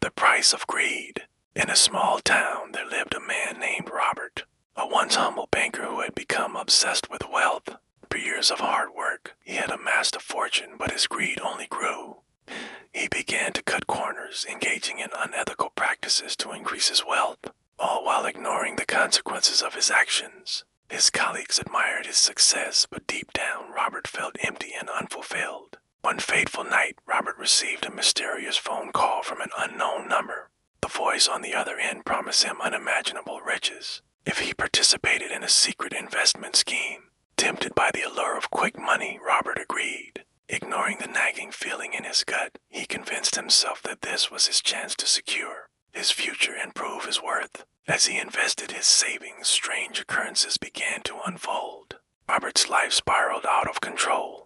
The Price of Greed. In a small town, there lived a man named Robert, a once humble banker who had become obsessed with wealth. Through years of hard work, he had amassed a fortune, but his greed only grew. He began to cut corners, engaging in unethical practices to increase his wealth, all while ignoring the consequences of his actions. His colleagues admired his success, but deep down, Robert felt empty and unfulfilled. One fateful night, Robert received a mysterious phone call from an unknown number. The voice on the other end promised him unimaginable riches if he participated in a secret investment scheme. Tempted by the allure of quick money, Robert agreed. Ignoring the nagging feeling in his gut, he convinced himself that this was his chance to secure his future and prove his worth. As he invested his savings, strange occurrences began to unfold. Robert's life spiraled out of control.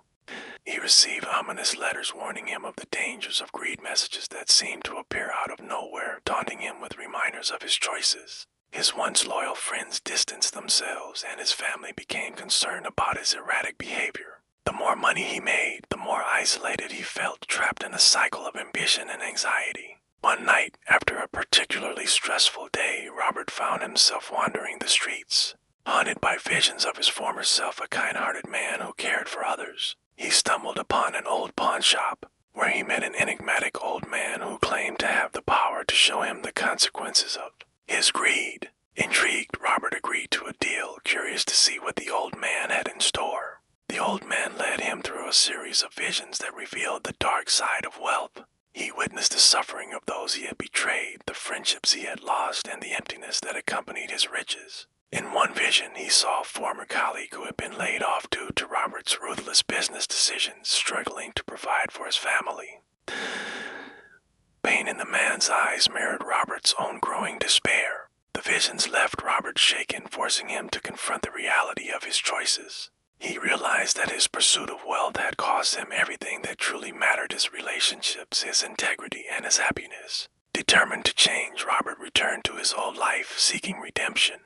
He received ominous letters warning him of the dangers of greed, messages that seemed to appear out of nowhere, taunting him with reminders of his choices. His once loyal friends distanced themselves, and his family became concerned about his erratic behavior. The more money he made, the more isolated he felt, trapped in a cycle of ambition and anxiety. One night, after a particularly stressful day, Robert found himself wandering the streets, haunted by visions of his former self, a kind-hearted man who cared for others. He stumbled upon an old pawn shop, where he met an enigmatic old man who claimed to have the power to show him the consequences of his greed. Intrigued, Robert agreed to a deal, curious to see what the old man had in store. The old man led him through a series of visions that revealed the dark side of wealth. He witnessed the suffering of those he had betrayed, the friendships he had lost, and the emptiness that accompanied his riches. In one vision, he saw a former colleague who had been laid off due to Robert's ruthless business decisions, struggling to provide for his family. Pain in the man's eyes mirrored Robert's own growing despair. The visions left Robert shaken, forcing him to confront the reality of his choices. He realized that his pursuit of wealth had cost him everything that truly mattered: his relationships, his integrity, and his happiness. Determined to change, Robert returned to his old life, seeking redemption.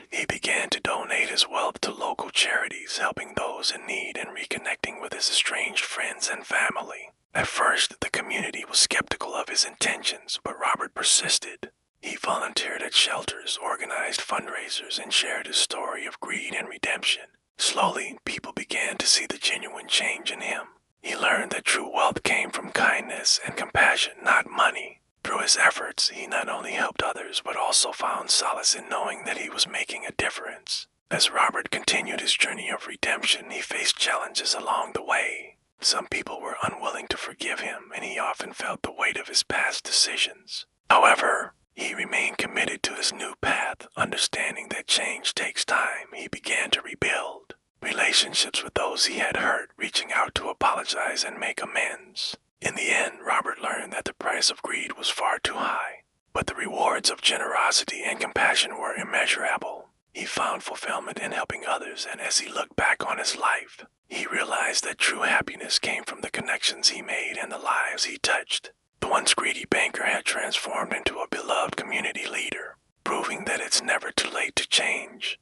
He began to donate his wealth to local charities, helping those in need and reconnecting with his estranged friends and family. At first, the community was skeptical of his intentions, but Robert persisted. He volunteered at shelters, organized fundraisers, and shared his story of greed and redemption. Slowly, people began to see the genuine change in him. He learned that true wealth came from kindness and compassion, not money. Through his efforts, he not only helped others, but also found solace in knowing that he was making a difference. As Robert continued his journey of redemption, he faced challenges along the way. Some people were unwilling to forgive him, and he often felt the weight of his past decisions. However, he remained committed to his new path, understanding that change takes time. He began to rebuild relationships with those he had hurt, reaching out to apologize and make amends. In the end, Robert learned that the price of greed was far too high, but the rewards of generosity and compassion were immeasurable. He found fulfillment in helping others, and as he looked back on his life, he realized that true happiness came from the connections he made and the lives he touched. The once greedy banker had transformed into a beloved community leader, proving that it's never too late to change.